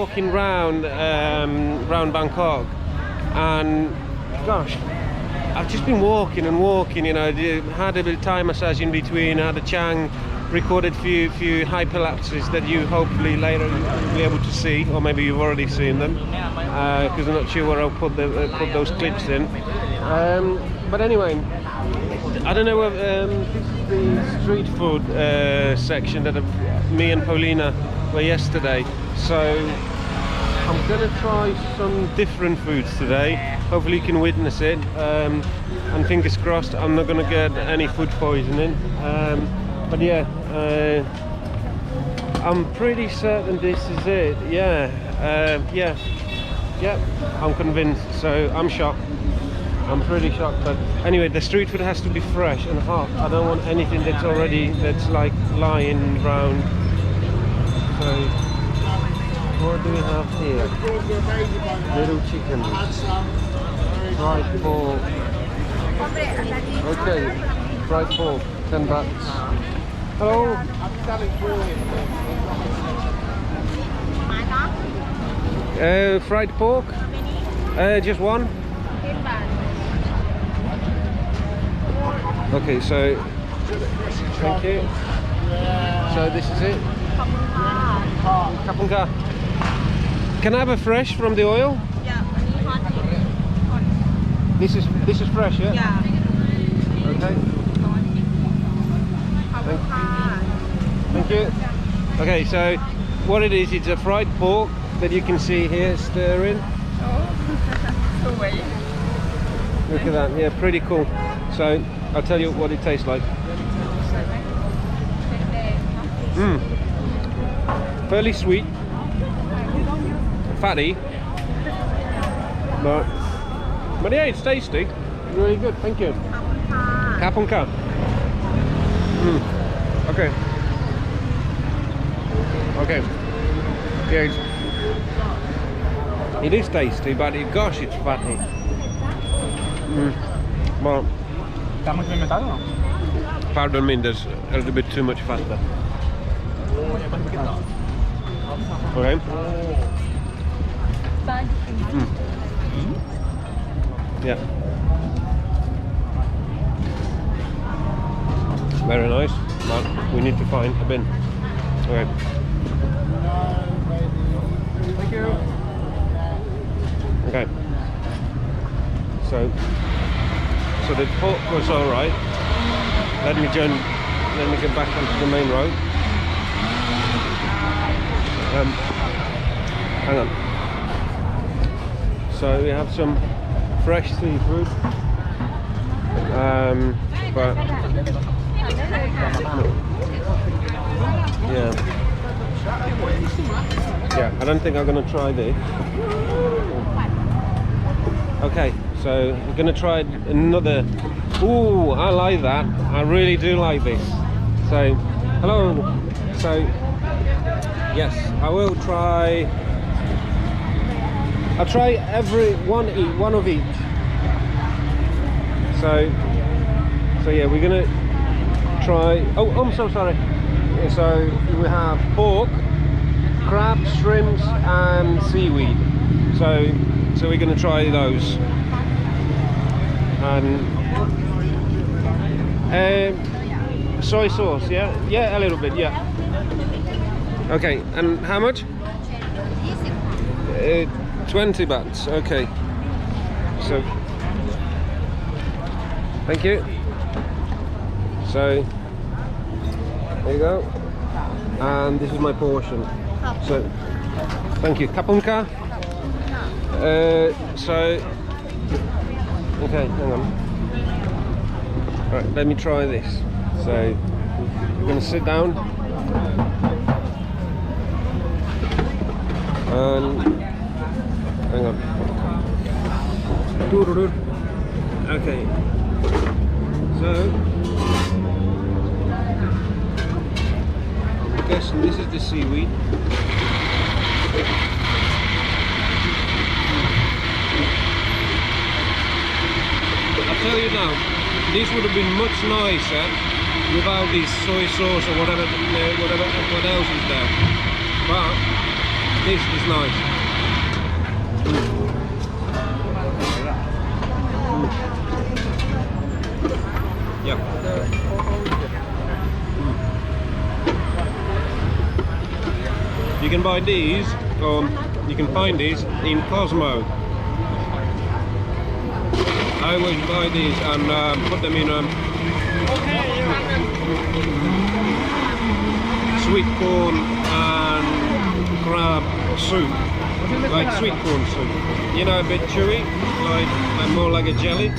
walking round Bangkok, and gosh, I've just been walking and walking. You know, had a bit of Thai massage in between, had a Chang, recorded few hyperlapses that you hopefully later will be able to see, or maybe you've already seen them, because I'm not sure where I'll put those clips in. But anyway, I don't know. This is the street food section that me and Paulina were yesterday. So I'm gonna try some different foods today. Hopefully you can witness it. And fingers crossed, I'm not gonna get any food poisoning. But yeah, I'm pretty certain this is it. Yeah, I'm convinced. So I'm shocked. I'm pretty shocked, but anyway, the street food has to be fresh and hot. I don't want anything that's like lying around. So, what do we have here? Little chickens, fried pork. Okay, fried pork, 10 bahts. Hello. Fried pork. Just one. Okay, so thank you. So this is it. Kapunka. Can I have a fresh from the oil? Yeah, hot. This is fresh, yeah? Yeah. Okay. Thank you. Okay, so what it is, it's a fried pork that you can see here stirring. Oh, so way. Look at that, yeah, pretty cool. So I'll tell you what it tastes like. Fairly sweet, fatty, but yeah, it's tasty. Really good. Thank you. Kapunka. Okay. Okay. Yeah, it is tasty, but gosh, it's fatty. Well, pardon me, there's a little bit too much fat there. Okay. Yeah. Very nice, but we need to find a bin. Okay. Thank you. Okay. So the pork was all right. Let me get back onto the main road. Hang on. So we have some fresh seafood, but yeah, I don't think I'm gonna try this. Okay, so we're gonna try another. Ooh, I like that. I really do like this. So, hello. So, yes, I will try. I'll try one of each. So yeah, we're gonna try. Oh, I'm so sorry. So we have pork, crab, shrimps, and seaweed. So we're gonna try those. And soy sauce, yeah, a little bit, yeah. Okay, and how much? 20 bahts. Okay. So, thank you. So, there you go. And this is my portion. So, thank you. Kapunka. Okay, hang on. Alright, let me try this. So, we're going to sit down. And, hang on. Okay. So, I'm guessing this is the seaweed. I'll tell you now, this would have been much nicer without this soy sauce or whatever what else is there. But This is nice. Yep. You can buy these, or you can find these in Cosmo. I always buy these and put them in sweet corn and crab soup, like sweet corn soup. You know, a bit chewy, like and more like a jelly.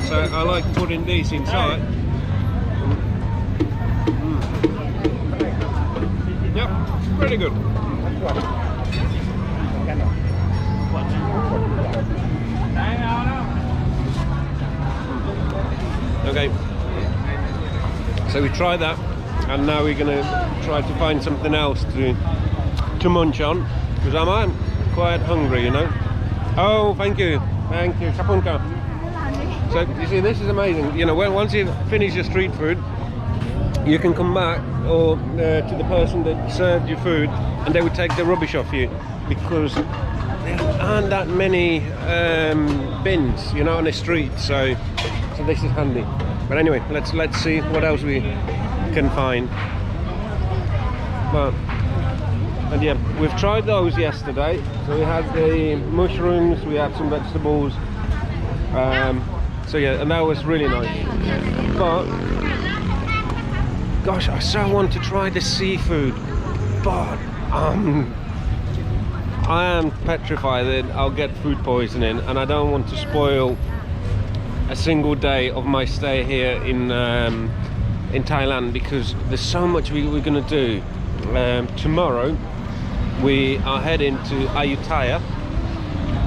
So I like putting these inside. Yep, pretty good. Okay, so we tried that, and now we're gonna try to find something else to munch on, because I'm quite hungry, you know. Oh, thank you, Kapunka. So you see, this is amazing. You know, once you finish your street food, you can come back or to the person that served your food, and they would take the rubbish off you, because there aren't that many bins, you know, on the street. So this is handy. But anyway, let's see what else we can find. But and yeah, we've tried those yesterday. So we had the mushrooms, we had some vegetables. So yeah, and that was really nice. But gosh, I so want to try the seafood, but I am petrified that I'll get food poisoning, and I don't want to spoil a single day of my stay here in Thailand, because there's so much we're gonna do. Tomorrow we are heading to Ayutthaya,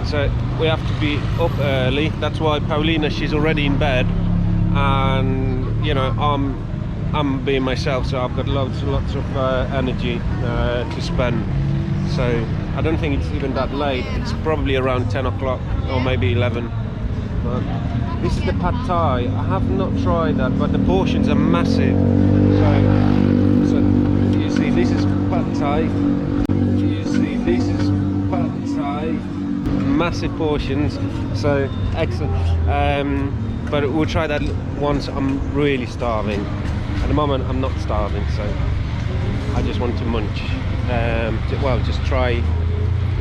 so we have to be up early. That's why Paulina, she's already in bed, and you know, I'm being myself, so I've got lots of energy to spend. So I don't think it's even that late. It's probably around 10 o'clock or maybe 11. But this is the pad thai. I have not tried that, but the portions are massive. So you see, this is pad thai. You see, this is pad thai. Massive portions. So excellent. But we'll try that once I'm really starving. At the moment, I'm not starving, so I just want to munch. Well, just try.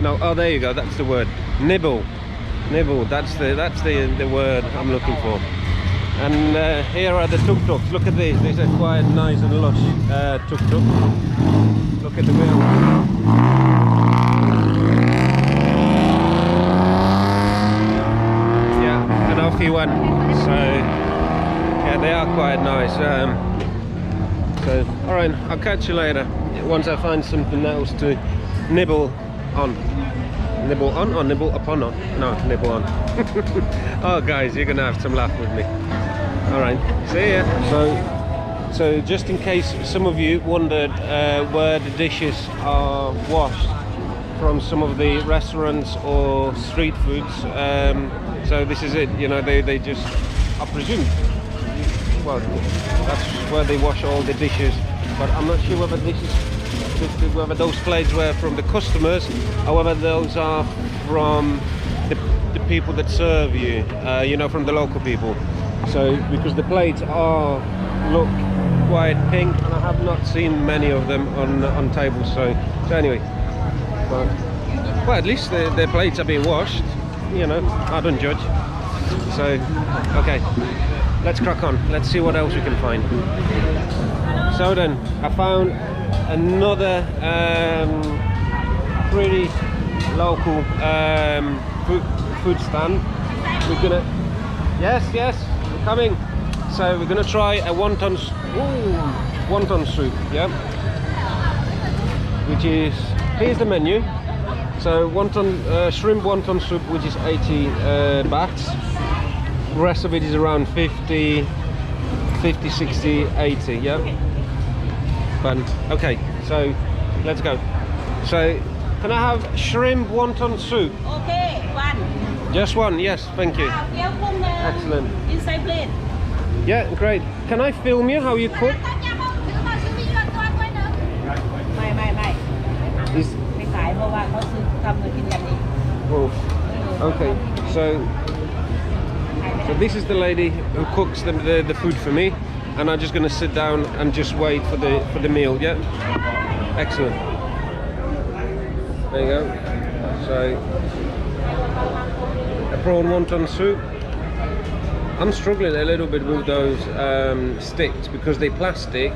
No, oh, there you go. That's the word. Nibble. That's the word I'm looking for. And here are the tuk-tuks. Look at these. These are quite nice and lush tuk-tuk. Look at the wheel. Yeah, and off he went. So yeah, they are quite nice. So all right, I'll catch you later once I find something else to nibble on. Nibble on or nibble upon? No, nibble on. Oh guys, you're gonna have some laugh with me. Alright, see ya. So just in case some of you wondered where the dishes are washed from some of the restaurants or street foods, so this is it. You know, they just, I presume, well, that's where they wash all the dishes, but I'm not sure whether this is, whether those plates were from the customers or whether those are from the people that serve you, you know, from the local people. So because the plates look quite pink, and I have not seen many of them on tables. So anyway, but well, at least their plates are being washed, you know. I don't judge. So okay, let's crack on. Let's see what else we can find. So then I found another pretty local food stand. We're gonna, yes, we're coming. So we're gonna try a wonton soup, yeah, which is, here's the menu. So shrimp wonton soup, which is 80 bahts. The rest of it is around 50, 60, 80, yeah. But okay, so let's go. So can I have shrimp wonton soup? Okay, one. Just one, yes, thank you. Excellent. Inside plate. Yeah, great. Can I film you how you cook? Is ทำเลยกินกันเอง Well, okay, so this is the lady who cooks the food for me, and I'm just going to sit down and just wait for the meal. Yeah, excellent. There you go. So a prawn wonton soup. I'm struggling a little bit with those sticks because they're plastic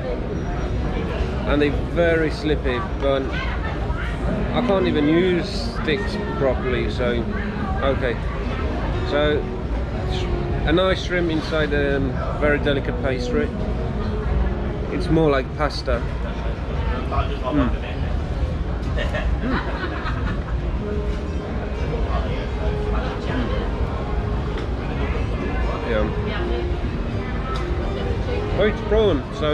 and they're very slippy, but I can't even use sticks properly. So okay, so a nice shrimp inside a very delicate pastry. It's more like pasta. Yeah. Oh, it's prawn, so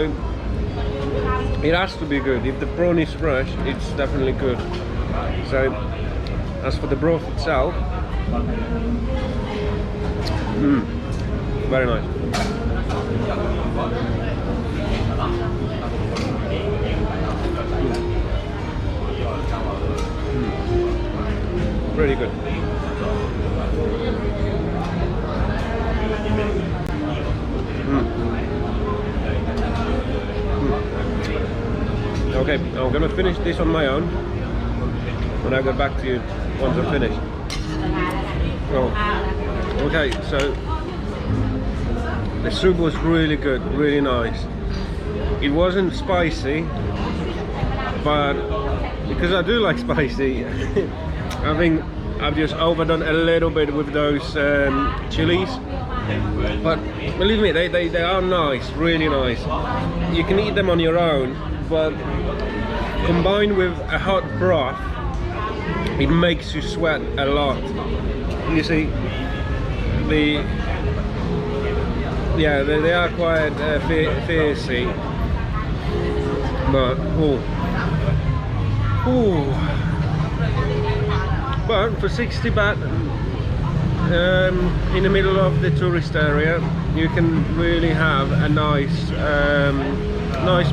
it has to be good. If the prawn is fresh, it's definitely good. So, as for the broth itself, very nice. Really good. Okay, I'm gonna finish this on my own, and I'll get back to you once I'm finished. Oh, okay, so the soup was really good, really nice. It wasn't spicy, but because I do like spicy, I think I've just overdone a little bit with those chilies. But believe me, they are nice, really nice. You can eat them on your own, but combined with a hot broth, it makes you sweat a lot. You see, they are quite fiercey, but but for 60 baht in the middle of the tourist area, you can really have a nice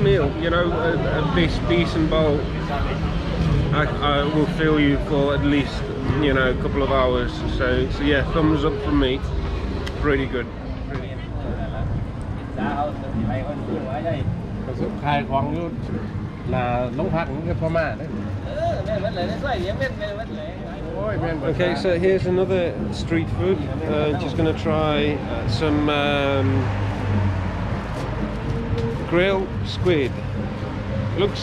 meal. You know, this decent bowl I will fill you for at least, you know, a couple of hours. So yeah, thumbs up from me. Pretty good. ขายของอยู่หน้าโรงพักมันก็พม่าเด้อ Okay, so here's another street food. Just gonna try some grilled squid. Looks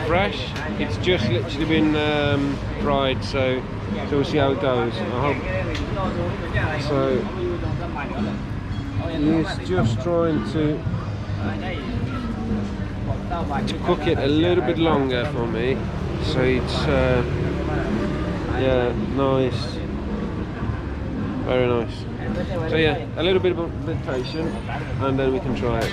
fresh. It's just literally been fried, so we'll see how it goes. I hope. So he's just trying to cook it a little bit longer for me, so it's yeah, nice, very nice. So yeah, a little bit patient, and then we can try it.